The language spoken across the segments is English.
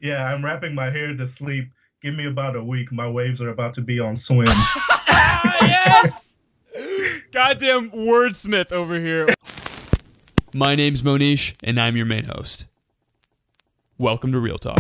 Yeah, I'm wrapping my hair to sleep. Give me about a week. My waves are about to be on swim. Yes! Goddamn wordsmith over here. My name's Mohnish, and I'm your main host. Welcome to Real Talk.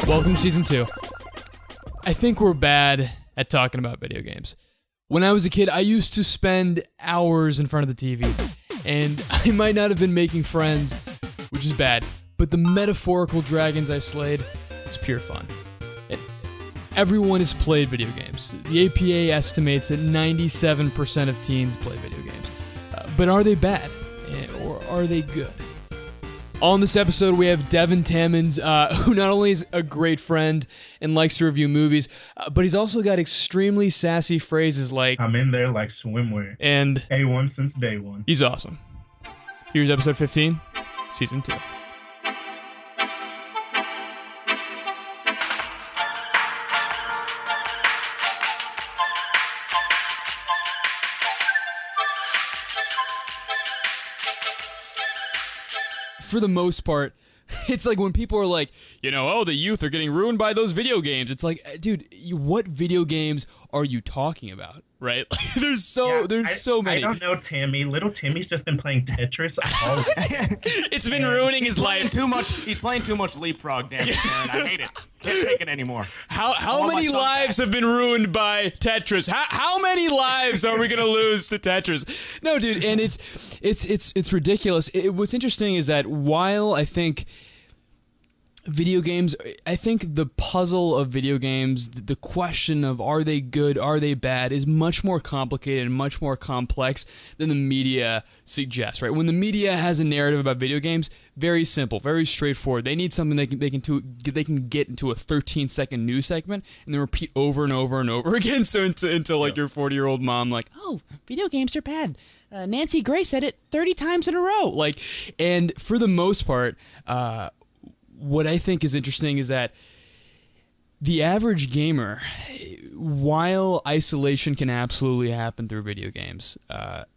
Welcome to Season 2. I think we're bad at talking about video games. When I was a kid, I used to spend hours in front of the TV, and I might not have been making friends, which is bad, but the metaphorical dragons I slayed was pure fun. Everyone has played video games. The APA estimates that 97% of teens play video games. But are they bad? Or are they good? On this episode, we have Devyn Tammons, who not only is a great friend and likes to review movies, but he's also got extremely sassy phrases like, I'm in there like swimwear. And A1 since day one. he's awesome. Here's episode 15, Season 2. For the most part, it's like when people are like, oh, the youth are getting ruined by those video games. It's like, dude, what video games are you talking about, right? There's so many. I don't know, Timmy. Little Timmy's just been playing Tetris all It's been ruining his life. Too much. He's playing too much leapfrog dance, man. I hate it. Can't take it anymore. How many lives have been ruined by Tetris? How many lives are we gonna lose to Tetris? No, dude, and it's ridiculous. What's interesting is that while I think video games, I think the puzzle of video games, the question of are they good, are they bad, is much more complicated and much more complex than the media suggests, right? When the media has a narrative about video games, very simple, very straightforward. They need something they can get into a 13-second news segment and then repeat over and over and over again, so until like your 40-year-old mom like, oh, video games are bad. Nancy Gray said it 30 times in a row. And for the most part, what I think is interesting is that the average gamer, while isolation can absolutely happen through video games,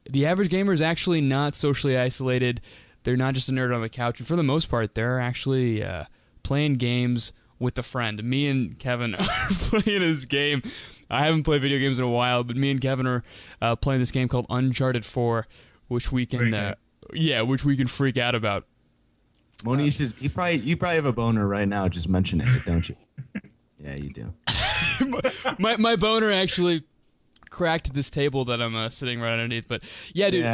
the average gamer is actually not socially isolated. They're not just a nerd on the couch. And for the most part, they're actually playing games with a friend. Me and Kevin are playing this game. I haven't played video games in a while, but me and Kevin are playing this game called Uncharted 4, which we can freak out about. Mohnish is you probably have a boner right now just mentioning it, don't you? Yeah, you do. my boner actually cracked this table that I'm sitting right underneath. But yeah, dude,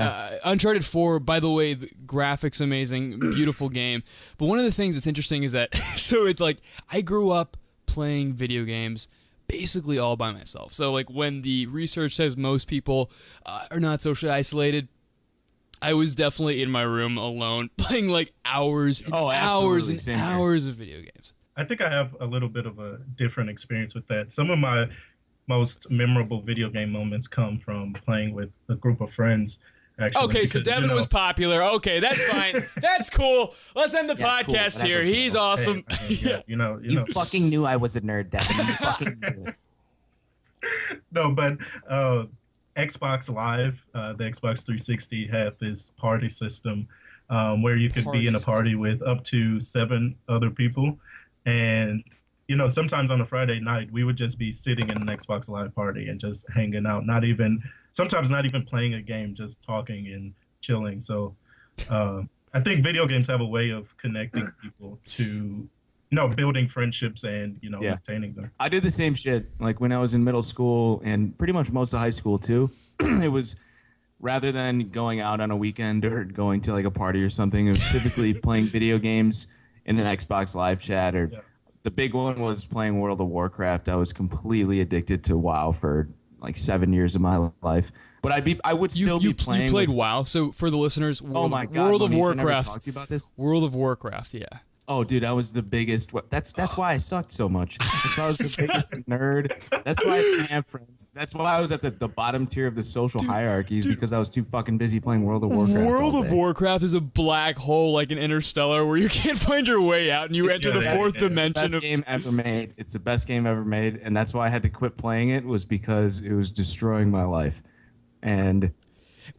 Uncharted 4, by the way, the graphics amazing, beautiful game. But one of the things that's interesting is that, so it's like, I grew up playing video games basically all by myself. So like when the research says most people are not socially isolated, I was definitely in my room alone playing like hours and hours and hours of video games. I think I have a little bit of a different experience with that. Some of my most memorable video game moments come from playing with a group of friends. Actually, okay, so Devyn was popular. Okay, that's fine. That's cool. Let's end the podcast cool. here. He's awesome. Hey, You fucking knew I was a nerd, Devyn. You fucking knew. No, but Xbox Live, the Xbox 360 had this party system where you could be in a party with up to 7 other people. And, sometimes on a Friday night, we would just be sitting in an Xbox Live party and just hanging out, sometimes not even playing a game, just talking and chilling. So I think video games have a way of connecting people to building friendships and, maintaining them. I did the same shit. Like when I was in middle school and pretty much most of high school too, it was rather than going out on a weekend or going to like a party or something, it was typically playing video games in an Xbox Live chat or the big one was playing World of Warcraft. I was completely addicted to WoW for like 7 years of my life. But I would still be playing. You played WoW, so for the listeners, oh my God, World of Mohnish, Warcraft. I never talked to you about this. World of Warcraft, yeah. Oh, dude, I was the biggest. That's why I sucked so much. That's why I was the biggest nerd. That's why I didn't have friends. That's why I was at the bottom tier of the social hierarchies because I was too fucking busy playing World of Warcraft. World of Warcraft is a black hole like an Interstellar where you can't find your way out and you enter the fourth dimension. It's the best game ever made. It's the best game ever made, and that's why I had to quit playing it. Was because it was destroying my life, and.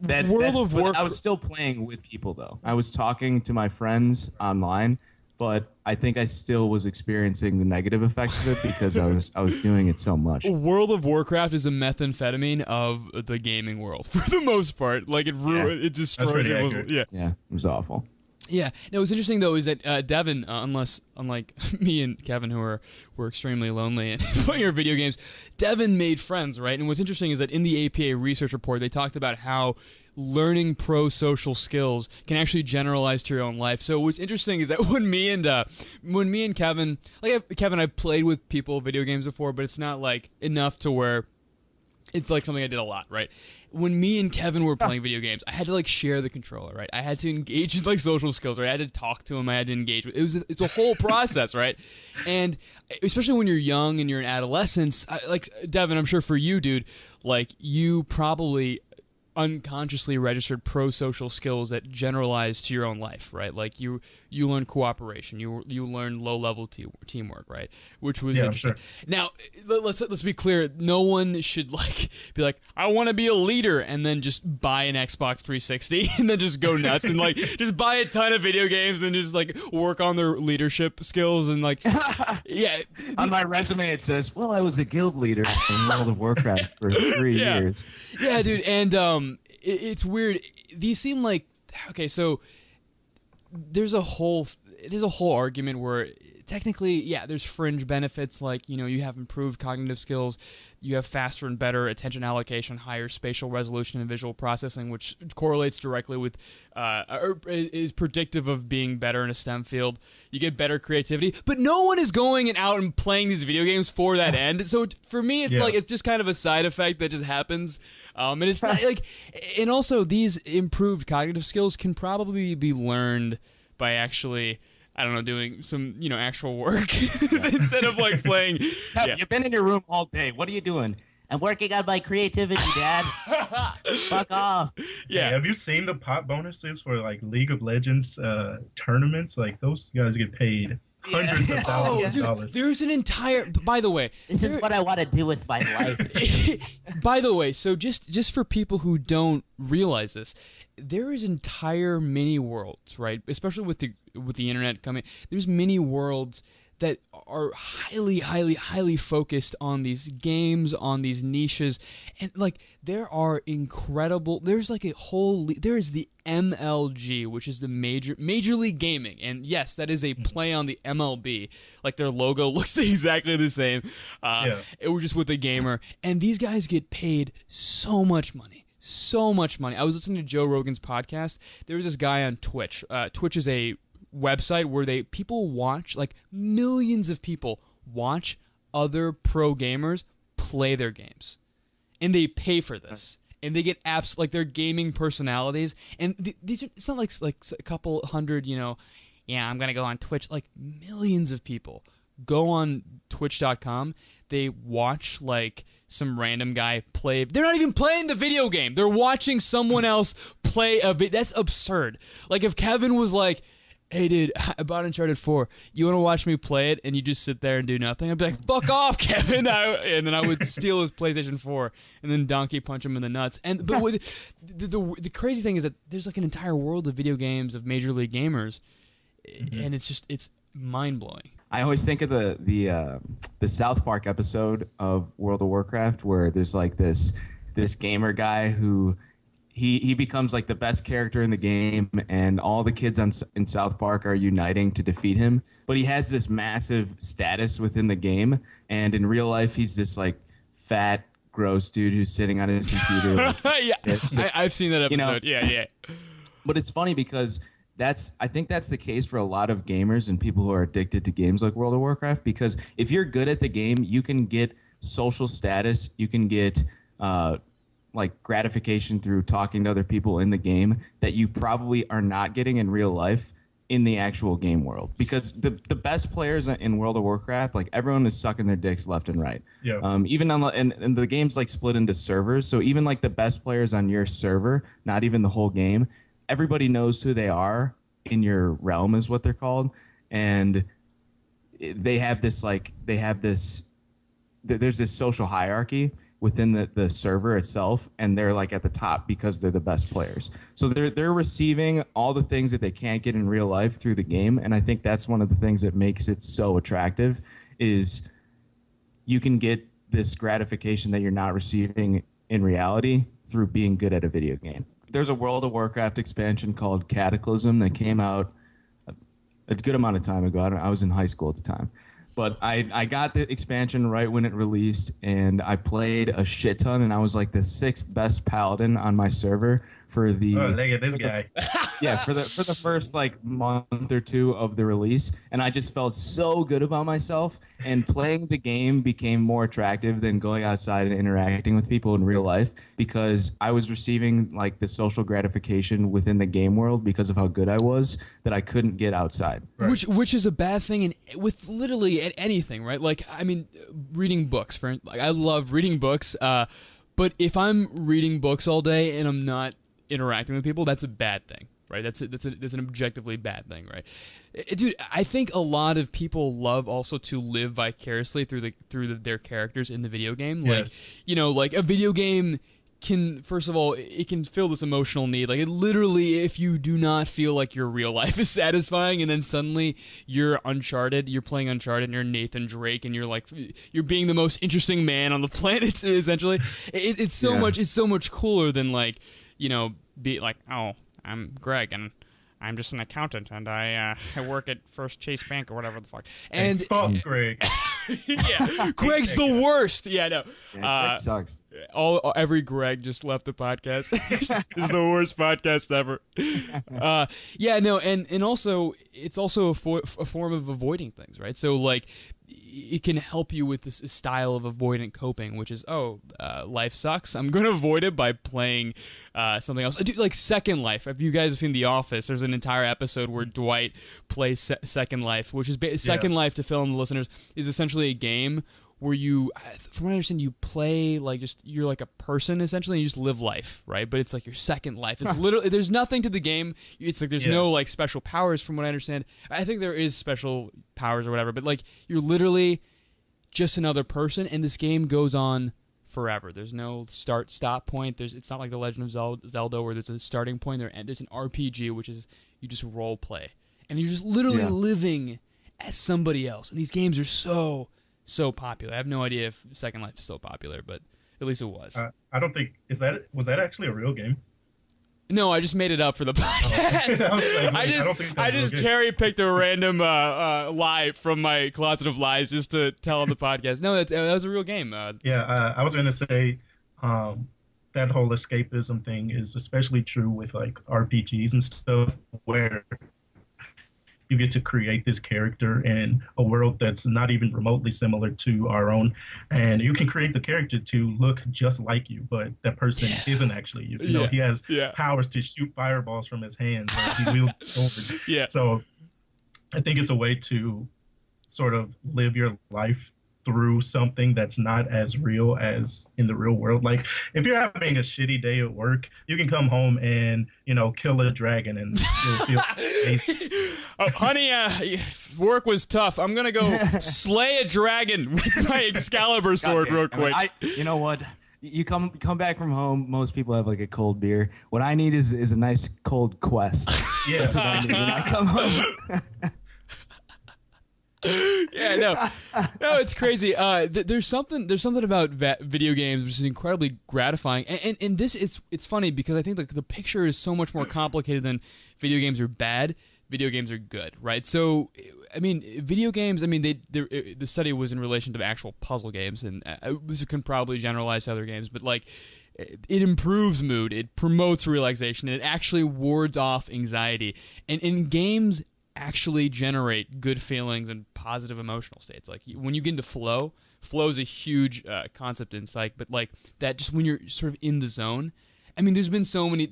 I was still playing with people though. I was talking to my friends online, but I think I still was experiencing the negative effects of it because I was doing it so much. World of Warcraft is a methamphetamine of the gaming world for the most part. Like it destroys it. Yeah, it was awful. Yeah. Now, what's interesting, though, is that Devyn, unlike me and Kevin, who were extremely lonely and playing our video games, Devyn made friends, right? And what's interesting is that in the APA research report, they talked about how learning pro-social skills can actually generalize to your own life. So what's interesting is that when me and Kevin, Kevin, I've played with people video games before, but it's not like enough to where it's like something I did a lot, right? When me and Kevin were playing video games, I had to like share the controller, right? I had to engage in like social skills, right? I had to talk to him. I had to engage with. It's a whole process, right? And especially when you're young and you're in adolescence, like Devyn, I'm sure for you, dude, like you probably unconsciously registered pro-social skills that generalize to your own life, right? Like you learn cooperation, you learn low-level teamwork, right? Which was interesting. Sure. Now, let's be clear. No one should like be like, I want to be a leader, and then just buy an Xbox 360 and then just go nuts and like just buy a ton of video games and just like work on their leadership skills and like On my resume it says, well, I was a guild leader in World of Warcraft for 3 years. Yeah, dude, and it's weird. These seem like so there's a whole argument where technically, there's fringe benefits like, you have improved cognitive skills, you have faster and better attention allocation, higher spatial resolution and visual processing, which correlates directly with, or is predictive of being better in a STEM field. You get better creativity, but no one is going out and playing these video games for that end. So for me, it's like, it's just kind of a side effect that just happens. And it's not like, and also these improved cognitive skills can probably be learned by actually, I don't know, doing some, actual work instead of like playing. You've been in your room all day. What are you doing? I'm working on my creativity, Dad. Fuck off. Yeah. Hey, have you seen the pot bonuses for like League of Legends tournaments? Like those guys get paid hundreds of thousands of dollars. There's an entire. By the way, this is what I want to do with my life. By the way, so just for people who don't realize this, there is entire mini worlds, right? Especially with the internet coming, there's mini worlds that are highly focused on these games, on these niches, and like there are incredible. There's like there is the MLG, which is the Major League Gaming, and yes, that is a play on the MLB. Like their logo looks exactly the same. It was just with a gamer, and these guys get paid so much money. So much money. I was listening to Joe Rogan's podcast. There was this guy on Twitch. Twitch is a website where people watch, like millions of people watch other pro gamers play their games. And they pay for this. And they get apps, like their gaming personalities. And these are, it's not like a couple hundred, I'm going to go on Twitch. Like millions of people go on twitch.com. They watch like some random guy play. They're not even playing the video game. They're watching someone else play that's absurd. Like if Kevin was like, hey dude, I bought Uncharted 4. You want to watch me play it? And you just sit there and do nothing. I'd be like, fuck off, Kevin. And then I would steal his PlayStation 4 and then donkey punch him in the nuts. But with, the crazy thing is that there's like an entire world of video games of Major League Gamers, and it's mind blowing. I always think of the South Park episode of World of Warcraft where there's like this gamer guy who he becomes like the best character in the game, and all the kids in South Park are uniting to defeat him. But he has this massive status within the game, and in real life he's this like fat, gross dude who's sitting on his computer. I've seen that episode. Yeah. But it's funny because I think that's the case for a lot of gamers and people who are addicted to games like World of Warcraft, because if you're good at the game, you can get social status, you can get like gratification through talking to other people in the game that you probably are not getting in real life. in the actual game world, because the best players in World of Warcraft, like everyone is sucking their dicks left and right. Yeah. Even on and the game's like split into servers, so even like the best players on your server, not even the whole game, everybody knows who they are in your realm is what they're called, and they have this there's this social hierarchy within the server itself, and they're like at the top because they're the best players. So they're receiving all the things that they can't get in real life through the game, and I think that's one of the things that makes it so attractive is you can get this gratification that you're not receiving in reality through being good at a video game. There's a World of Warcraft expansion called Cataclysm that came out a good amount of time ago. I was in high school at the time. But I got the expansion right when it released, and I played a shit ton, and I was like the 6th best paladin on my server for the. Oh, look at this guy. For the first like month or two of the release, and I just felt so good about myself. And playing the game became more attractive than going outside and interacting with people in real life, because I was receiving like the social gratification within the game world because of how good I was that I couldn't get outside. Right. Which is a bad thing with literally anything, right? Like, I mean, reading books. I love reading books, but if I'm reading books all day and I'm not interacting with people, that's a bad thing, right? That's an objectively bad thing, right? Dude, I think a lot of people love also to live vicariously through their characters in the video game. Yes. Like, like a video game can, first of all, it can fill this emotional need. Like, it literally, if you do not feel like your real life is satisfying, and then suddenly you're playing Uncharted, and you're Nathan Drake, and you're being the most interesting man on the planet, essentially. It's so much cooler than be like, oh, I'm Greg, and I'm just an accountant, and I work at First Chase Bank or whatever the fuck. And fuck Greg. Yeah, Greg's the worst. Yeah, no. Greg sucks. Every Greg just left the podcast. This is the worst podcast ever. Yeah, no, and also it's also a form of avoiding things, right? So like, it can help you with this style of avoidant coping, which is, life sucks. I'm going to avoid it by playing something else. Dude, like Second Life. If you guys have seen The Office, there's an entire episode where Dwight plays Second Life, which is Second Life, to fill in the listeners, is essentially a game where you, from what I understand, you play like you're like a person essentially, and you just live life, right? But it's like your second life. It's literally, there's nothing to the game. It's like there's no like special powers, from what I understand. I think there is special powers or whatever, but like you're literally just another person, and this game goes on forever. There's no stop point. It's not like The Legend of Zelda where there's a starting point. There's an RPG, which is you just role play, and you're just literally living as somebody else. And these games are so popular. I have no idea if Second Life is still popular, but at least it was. I don't think was that actually a real game? No, I just made it up for the podcast. I just cherry picked a random lie from my closet of lies just to tell on the podcast. No, that was a real game. I was gonna say that whole escapism thing is especially true with like RPGs and stuff, where you get to create this character in a world that's not even remotely similar to our own, and you can create the character to look just like you, but that person isn't actually you. You know, he has powers to shoot fireballs from his hands, or he wields swords. So I think it's a way to sort of live your life through something that's not as real as in the real world. Like if you're having a shitty day at work, you can come home and, kill a dragon and you'll feel oh, honey, work was tough. I'm going to go slay a dragon with my Excalibur sword real quick. You know what? You come back from home, most people have like a cold beer. What I need is a nice cold quest. Yeah. That's what I need when I come home. No, it's crazy. There's something about video games which is incredibly gratifying, and this it's funny because I think the picture is so much more complicated than video games are bad. Video games are good, right? So, I mean, video games. I mean, the study was in relation to actual puzzle games, and this can probably generalize to other games, but like, it improves mood, it promotes relaxation, and it actually wards off anxiety, and in games actually generate good feelings and positive emotional states. Like when you get into flow is a huge concept in psych, but like that, just when you're sort of in the zone. I mean, there's been so many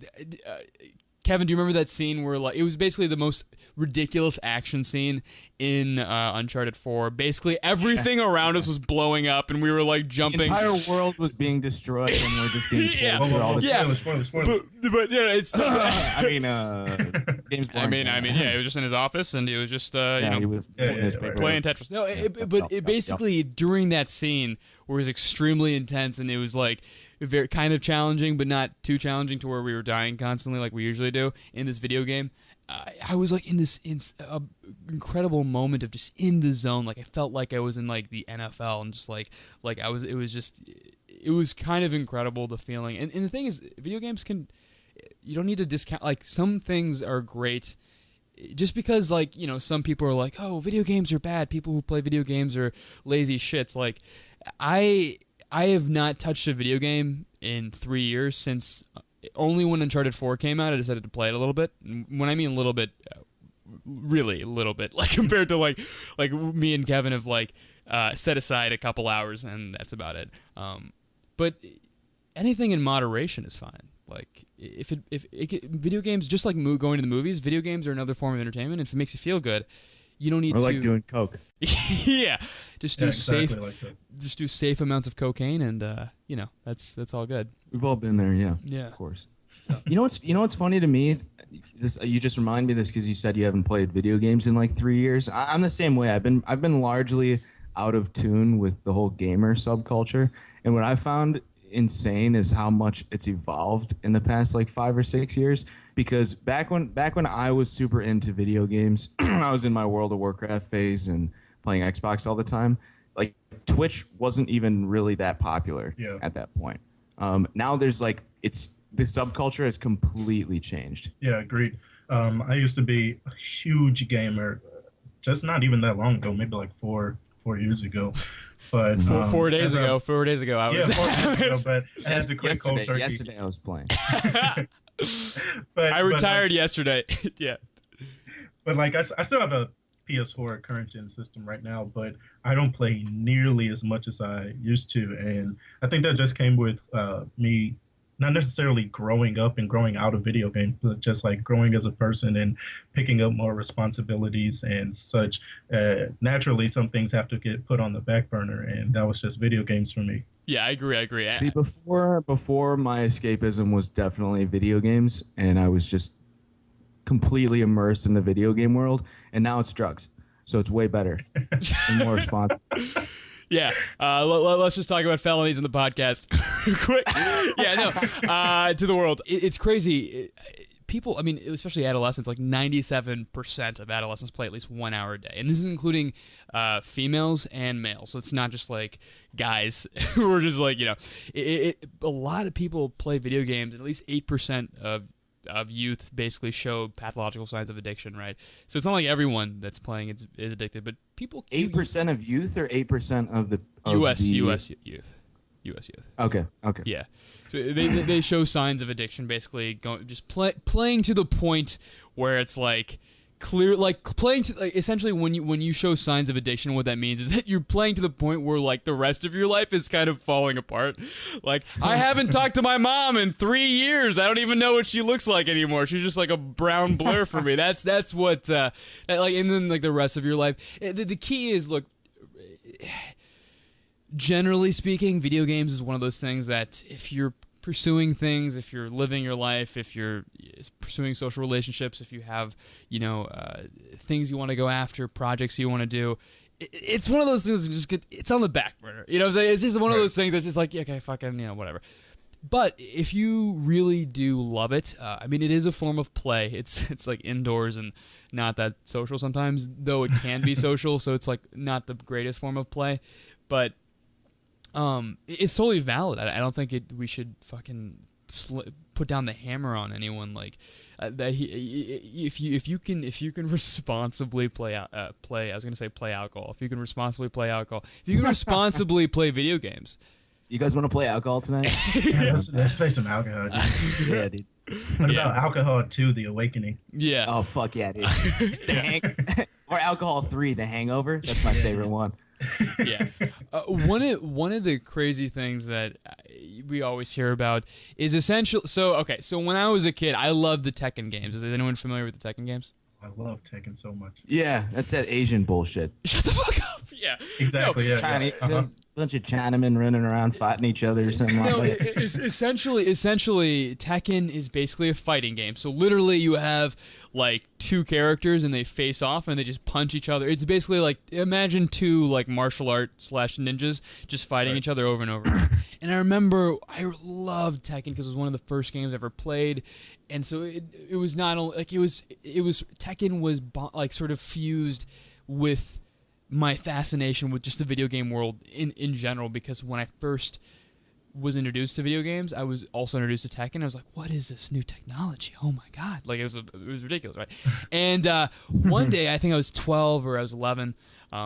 Kevin, do you remember that scene where like it was basically the most ridiculous action scene in Uncharted 4? Basically, everything around us was blowing up, and we were like jumping. The entire world was being destroyed, and we're just being told through all this. Spoilers. But yeah, it's. I mean, James I mean, yeah, he was just in his office, and he was just he was playing Tetris. No, but basically during that scene, where it was extremely intense, and it was like very kind of challenging, but not too challenging to where we were dying constantly like we usually do in this video game. I was like in this incredible moment of just in the zone. Like I felt like I was in like the NFL, and just like I was. It was kind of incredible, the feeling. And the thing is, video games you don't need to discount. Like some things are great. Just because, like, you know, some people are like, oh, video games are bad. People who play video games are lazy shits. Like, I have not touched a video game in 3 years since only when Uncharted 4 came out, I decided to play it a little bit. When I mean a little bit, really a little bit, like compared to like me and Kevin have like set aside a couple hours, and that's about it. But anything in moderation is fine. Like if video games, just like going to the movies, video games are another form of entertainment. If it makes you feel good, you don't need to. Or like doing coke. Yeah, just do safe, like just do safe amounts of cocaine, and you know that's all good. We've all been there, yeah. Yeah, of course. So. You know what's funny to me? You just remind me of this because you said you haven't played video games in like 3 years. I'm the same way. I've been largely out of tune with the whole gamer subculture, and what I found insane is how much it's evolved in the past like 5 or 6 years. Because back when I was super into video games, I was in my World of Warcraft phase and playing Xbox all the time. Like Twitch wasn't even really that popular at that point. Now there's like the subculture has completely changed. Yeah, agreed. I used to be a huge gamer, just not even that long ago, maybe like four years ago. But 4 days ago, 4 days ago, I was. Yeah, 4 days ago, but as a quick cold turkey. Yesterday I was playing. I retired yesterday. Yeah. But like I still have a PS4 current gen system right now, but I don't play nearly as much as I used to, and I think that just came with me not necessarily growing up and growing out of video games, but just like growing as a person and picking up more responsibilities and such. Naturally, some things have to get put on the back burner, and that was just video games for me. Yeah, I agree. See, before my escapism was definitely video games, and I was just completely immersed in the video game world, and now it's drugs. So it's way better and more responsible. Yeah, let's just talk about felonies in the podcast quick. Yeah, no, to the world. It's crazy. People, I mean, especially adolescents, like 97% of adolescents play at least 1 hour a day. And this is including females and males. So it's not just like guys who are just like, you know, a lot of people play video games, and at least 8% of youth basically show pathological signs of addiction, right? So it's not like everyone that's playing is addicted, but people. 8% of youth or 8% of the U.S. youth. Okay. Yeah, so they show signs of addiction, basically playing to the point where it's like clear, like playing to like, essentially when you show signs of addiction, what that means is that you're playing to the point where like the rest of your life is kind of falling apart. Like I haven't talked to my mom in 3 years. I don't even know what she looks like anymore. She's just like a brown blur for me. That's what like, and then like the rest of your life. The key is, look, generally speaking, video games is one of those things that if you're pursuing things, if you're living your life, if you're pursuing social relationships, if you have, you know, things you want to go after, projects you want to do, it's one of those things that just it's on the back burner. You know what I'm saying? It's just one of those things that's just like, yeah, okay, fucking, you know, whatever. But if you really do love it, I mean, it is a form of play. It's like indoors and not that social sometimes, though it can be social, so it's like not the greatest form of play. But it's totally valid. I don't think we should fucking put down the hammer on anyone. Like that. If you can responsibly play. I was gonna say play alcohol. If you can responsibly play alcohol. If you can responsibly play video games. You guys want to play alcohol tonight? Yeah, let's play some alcohol, dude. Yeah, dude. What about Alcohol 2, The Awakening? Yeah. Oh, fuck yeah, dude. Or Alcohol 3, The Hangover. That's my favorite one. Yeah. One of the crazy things that we always hear about is essential. So when I was a kid, I loved the Tekken games. Is anyone familiar with the Tekken games? I love Tekken so much. Yeah, that's that Asian bullshit. Shut the fuck up. Yeah. Exactly. No, yeah. Chinese, Uh-huh. a bunch of Chinamen running around fighting each other or something No, like that. essentially, Tekken is basically a fighting game. So literally, you have like two characters and they face off and they just punch each other. It's basically like imagine two like martial art / ninjas just fighting each other over and over. And I remember I loved Tekken because it was one of the first games I ever played, and so it was not only like it was Tekken was like sort of fused with my fascination with just the video game world in general, because when I first was introduced to video games, I was also introduced to Tekken. I was like, what is this new technology? Oh my God. Like it was ridiculous, right? And one day, I think I was 12 or I was 11,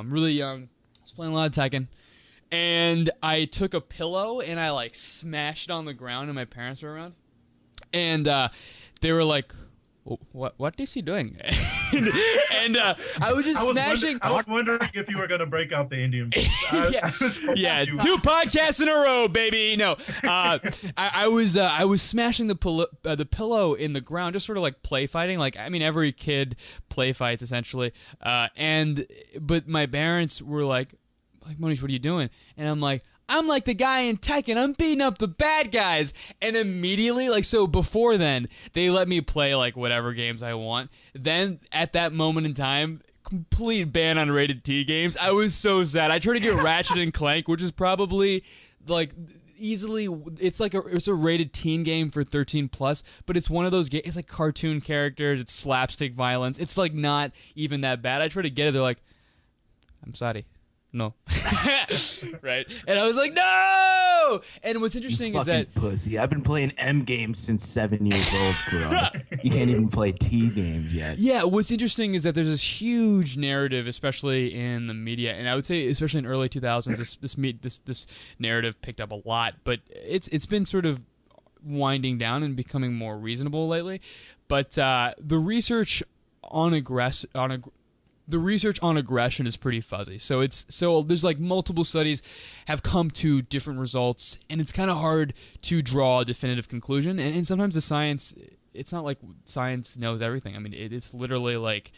really young. I was playing a lot of Tekken. And I took a pillow and I like smashed it on the ground, and my parents were around. And they were like, what is he doing? and I was just smashing. I was wondering if you were going to break out the Indian beats. Yeah, 2 podcasts in a row, baby. No, I was smashing the pillow in the ground, just sort of like play fighting. Like, I mean, every kid play fights essentially. But my parents were like, Mohnish, what are you doing? And I'm like the guy in Tekken. I'm beating up the bad guys. And immediately, like, so before then, they let me play, like, whatever games I want. Then, at that moment in time, complete ban on rated T games. I was so sad. I tried to get Ratchet and Clank, which is probably, like, easily, it's a rated teen game for 13 plus, but it's one of those games, it's like cartoon characters, it's slapstick violence. It's, like, not even that bad. I tried to get it. They're like, I'm sorry. No. Right? And I was like, no! And what's interesting is that... pussy. I've been playing M games since 7 years old, bro. You can't even play T games yet. Yeah, what's interesting is that there's this huge narrative, especially in the media, and I would say especially in early 2000s, this narrative picked up a lot, but it's been sort of winding down and becoming more reasonable lately. But the research on aggression is pretty fuzzy. So there's like multiple studies have come to different results, and it's kind of hard to draw a definitive conclusion. And sometimes the science, it's not like science knows everything. I mean, it's literally like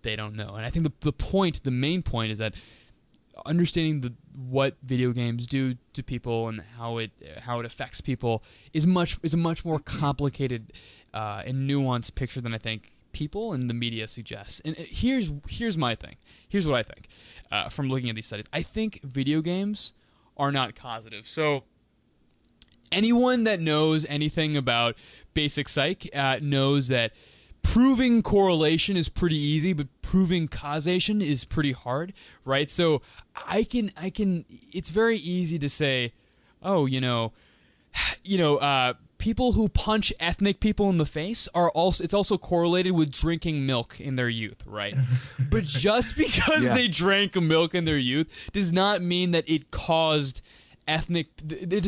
they don't know. And I think the main point is that understanding what video games do to people and how it affects people is a much more complicated and nuanced picture than I think people and the media suggests. And here's my thing. Here's what I think from looking at these studies. I think video games are not causative. So anyone that knows anything about basic psych knows that proving correlation is pretty easy, but proving causation is pretty hard, right? So I can it's very easy to say, oh, people who punch ethnic people in the face it's also correlated with drinking milk in their youth, right? But just because they drank milk in their youth does not mean that it does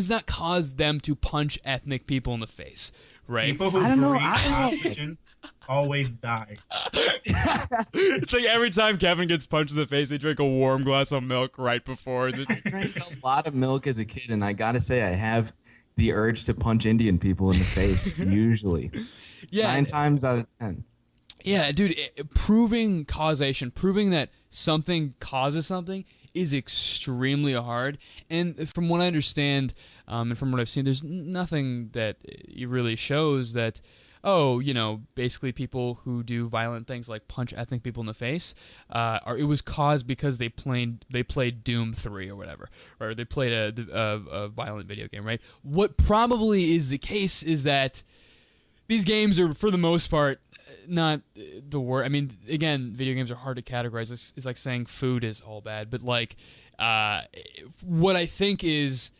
not cause them to punch ethnic people in the face, right? People who breathe oxygen always die. It's like every time Kevin gets punched in the face, they drink a warm glass of milk right before. I drank a lot of milk as a kid, and I gotta say I have the urge to punch Indian people in the face, usually. Yeah. 9 times out of 10. Yeah, dude, proving causation, proving that something causes something is extremely hard. And from what I understand, and from what I've seen, there's nothing that really shows that, basically people who do violent things like punch ethnic people in the face, it was caused because they played Doom 3 or whatever, or they played a violent video game, right? What probably is the case is that these games are, for the most part, not the worst. I mean, again, video games are hard to categorize. It's like saying food is all bad, but like, what I think is,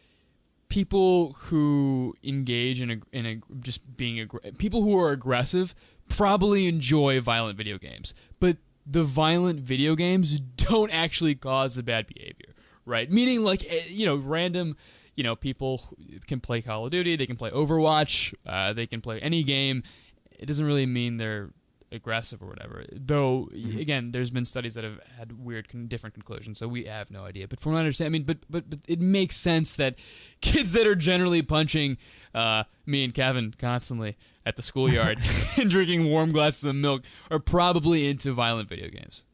people who engage in just being people who are aggressive probably enjoy violent video games, but the violent video games don't actually cause the bad behavior, right? Meaning, like, random, people can play Call of Duty, they can play Overwatch, they can play any game. It doesn't really mean they're aggressive or whatever. Though again, there's been studies that have had weird, different conclusions, so we have no idea. But from what I understand, I mean, but it makes sense that kids that are generally punching me and Kevin constantly at the schoolyard and drinking warm glasses of milk are probably into violent video games.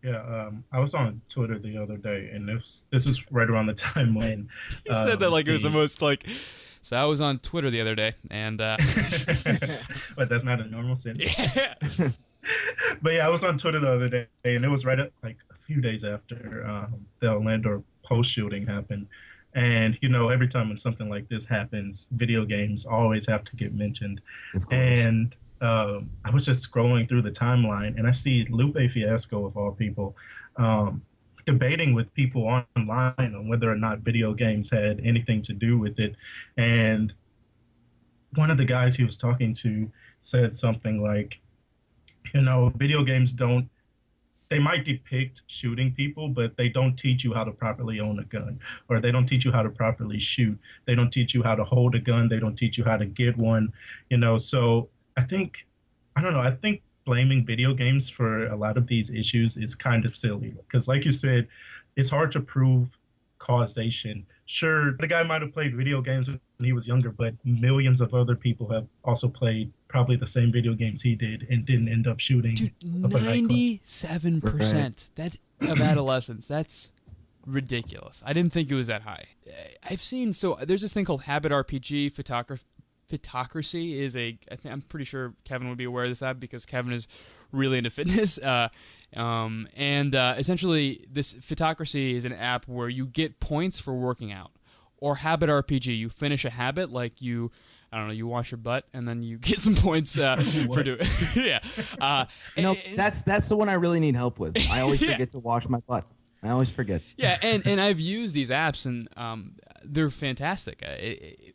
Yeah, I was on Twitter the other day, and this is right around the time when you said that like it was the most like. So I was on Twitter the other day, and but that's not a normal sentence. Yeah. But yeah, I was on Twitter the other day, and it was right at, like a few days after the Orlando Post shooting happened. And you know, every time when something like this happens, video games always have to get mentioned. And I was just scrolling through the timeline, and I see Lupe Fiasco, of all people, debating with people online on whether or not video games had anything to do with it. And one of the guys he was talking to said something like, you know, video games they might depict shooting people, but they don't teach you how to properly own a gun, or they don't teach you how to properly shoot. They don't teach you how to hold a gun. They don't teach you how to get one, you know. So I think blaming video games for a lot of these issues is kind of silly, because like you said, it's hard to prove causation. Sure, the guy might have played video games when he was younger, but millions of other people have also played probably the same video games he did and didn't end up shooting. Dude, 97% that's of adolescents. That's ridiculous. I didn't think it was that high. I've seen, so there's this thing called Habit RPG. Fitocracy is I'm pretty sure Kevin would be aware of this app because Kevin is really into fitness. Essentially, this Fitocracy is an app where you get points for working out. Or Habit RPG, you finish a habit, like you wash your butt, and then you get some points for doing it. Yeah. That's the one I really need help with. I always forget to wash my butt. I always forget. Yeah, and I've used these apps, and they're fantastic.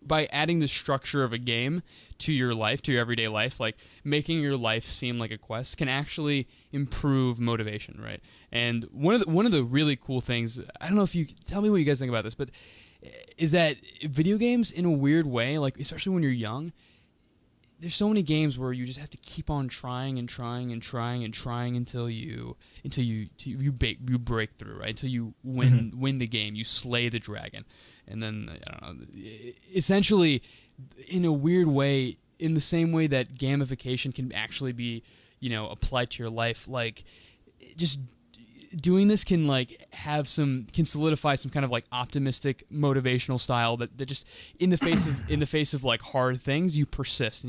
By adding the structure of a game to your life, to your everyday life, like making your life seem like a quest, can actually improve motivation, right? And one of the really cool things, I don't know if you tell me what you guys think about this, but is that video games, in a weird way, like especially when you're young, there's so many games where you just have to keep on trying and trying and trying and trying until you break through, right? Until you win the game, you slay the dragon, and then I don't know. Essentially, in a weird way, in the same way that gamification can actually be, applied to your life, like just doing this can can solidify some kind of like optimistic motivational style that just in the face of like hard things, you persist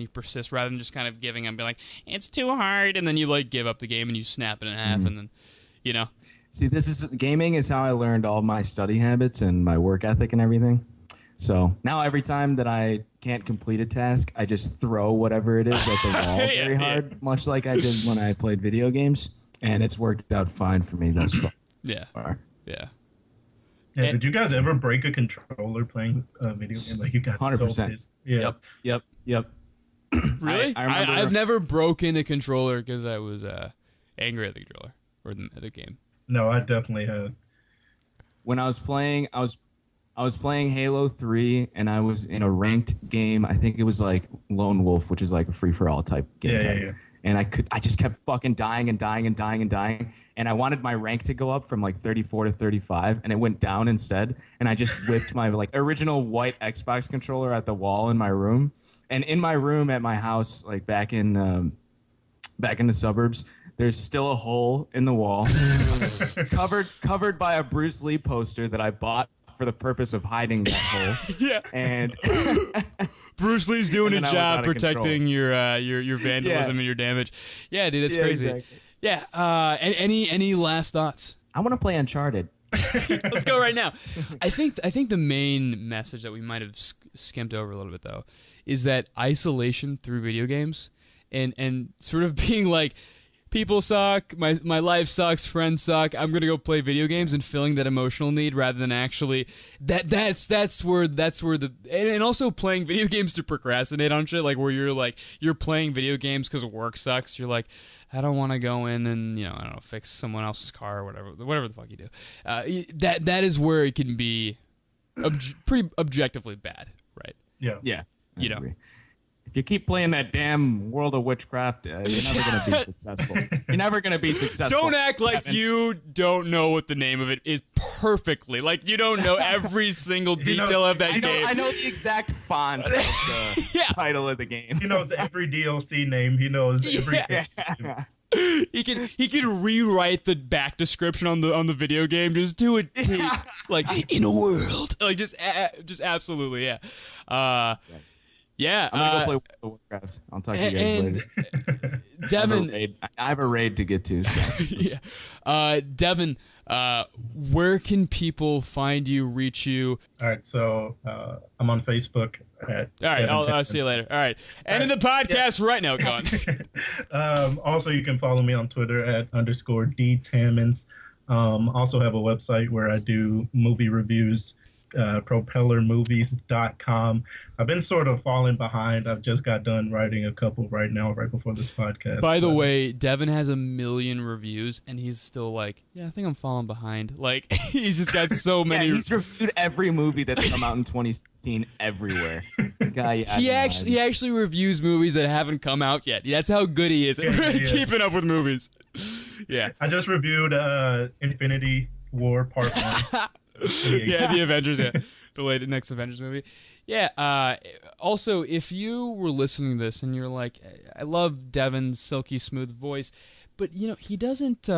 rather than just kind of giving up and be like, it's too hard, and then you like give up the game and you snap it in half, and then See, gaming is how I learned all my study habits and my work ethic and everything. So now every time that I can't complete a task, I just throw whatever it is at the wall very hard, much like I did when I played video games. And it's worked out fine for me thus far. Yeah. Yeah. Did you guys ever break a controller playing a video game? Like you got 100%. So pissed. Yeah. Yep. Really? I've never broken a controller because I was angry at the controller or the game. No, I definitely have. When I was playing Halo 3, and I was in a ranked game. I think it was like Lone Wolf, which is like a free-for-all type game. Yeah. And I just kept fucking dying, and I wanted my rank to go up from like 34 to 35, and it went down instead. And I just whipped my like original white Xbox controller at the wall in my room. And in my room at my house, like back in the suburbs, there's still a hole in the wall, covered by a Bruce Lee poster that I bought for the purpose of hiding that hole. Yeah. And Bruce Lee's doing a job protecting your vandalism and your damage. Yeah, dude, that's crazy. Exactly. Yeah. Any last thoughts? I want to play Uncharted. Let's go right now. I think the main message that we might have skimped over a little bit though is that isolation through video games and sort of being like, people suck, my life sucks, friends suck, I'm gonna go play video games, and filling that emotional need rather than actually that's where the and also playing video games to procrastinate on shit, like where you're playing video games because work sucks. You're like, I don't want to go in and I don't know, fix someone else's car or whatever the fuck you do. That is where it can be pretty objectively bad, right? Yeah. I agree. If you keep playing that damn World of Witchcraft, you're never going to be successful. You're never going to be successful. Don't act like you don't know what the name of it is perfectly. Like you don't know every single detail of that game. I know the exact font of the title of the game. He knows every DLC name. He knows every He can rewrite the back description on the video game. Just do it like in a world. Like just absolutely, yeah. Yeah, I'm gonna go play World of Warcraft. I'll talk to you guys later. Devyn, I have a raid to get to. So. Yeah, Devyn, where can people find you, reach you? All right, so I'm on Facebook. All right, I'll see you later. All right, ending the podcast right now. Go on. Also, you can follow me on Twitter at _D Tammons. Also have a website where I do movie reviews. propellermovies.com. I've been sort of falling behind. I've just got done writing a couple right now, right before this podcast. By the way, Devyn has 1 million reviews, and he's still like, yeah, I think I'm falling behind. Like, he's just got so many. He's reviewed every movie that's come out in 2016 everywhere. Guy, he actually reviews movies that haven't come out yet. That's how good he is at keeping up with movies. Yeah. I just reviewed Infinity War Part 1. Yeah, the Avengers, the next Avengers movie. Yeah, also, if you were listening to this and you're like, I love Devyn's silky smooth voice, but, you know, he doesn't,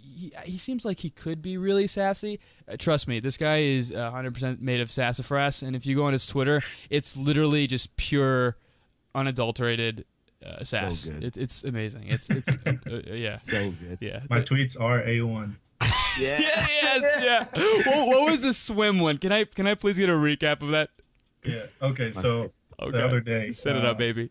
he seems like he could be really sassy. Trust me, this guy is 100% made of sassafras, and if you go on his Twitter, it's literally just pure, unadulterated sass. So good. It's amazing. It's yeah. So good. Yeah. My tweets are A1. Yeah. What was the swim one? Can I please get a recap of that? Yeah. Okay. So the other day, set it up, baby.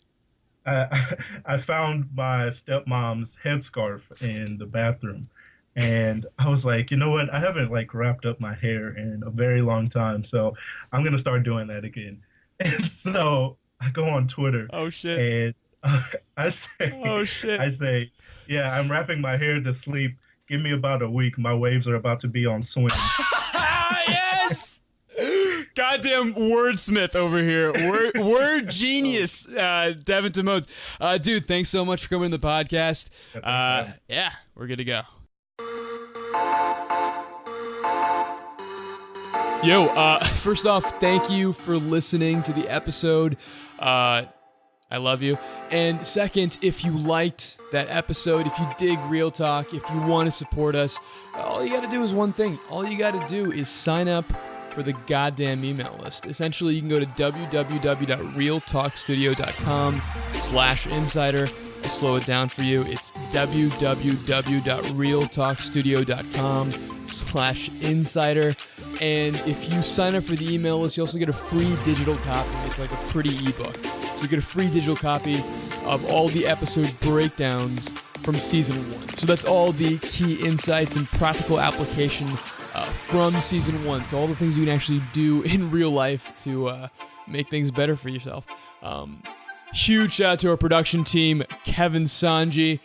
I found my stepmom's headscarf in the bathroom, and I was like, you know what? I haven't wrapped up my hair in a very long time, so I'm gonna start doing that again. And so I go on Twitter. Oh shit. And I say, yeah, I'm wrapping my hair to sleep. Give me about a week. My waves are about to be on swing. Yes! Goddamn wordsmith over here. Word genius, Devyn Tammons. Dude, thanks so much for coming to the podcast. Yeah, we're good to go. Yo, first off, thank you for listening to the episode. I love you. And second, if you liked that episode, if you dig Real Talk, if you want to support us, all you got to do is one thing. All you got to do is sign up for the goddamn email list. Essentially, you can go to www.realtalkstudio.com/insider. I'll slow it down for you. It's www.realtalkstudio.com/insider. And if you sign up for the email list, you also get a free digital copy. It's like a pretty ebook. So you get a free digital copy of all the episode breakdowns from season 1. So that's all the key insights and practical application from season 1. So all the things you can actually do in real life to make things better for yourself. Huge shout out to our production team, Kevin Sanji,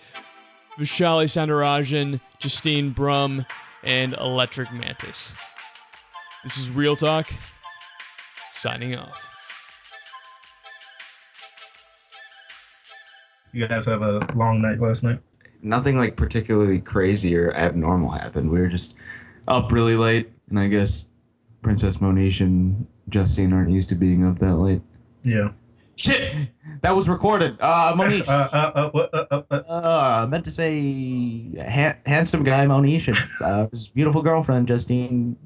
Vishali Sandarajan, Justine Brum, and Electric Mantis. This is Real Talk, signing off. You guys have a long night last night? Nothing particularly crazy or abnormal happened. We were just up really late, and I guess Princess Mohnish and Justine aren't used to being up that late. Yeah. Shit! That was recorded. Mohnish. I meant to say handsome guy Mohnish and his beautiful girlfriend Justine.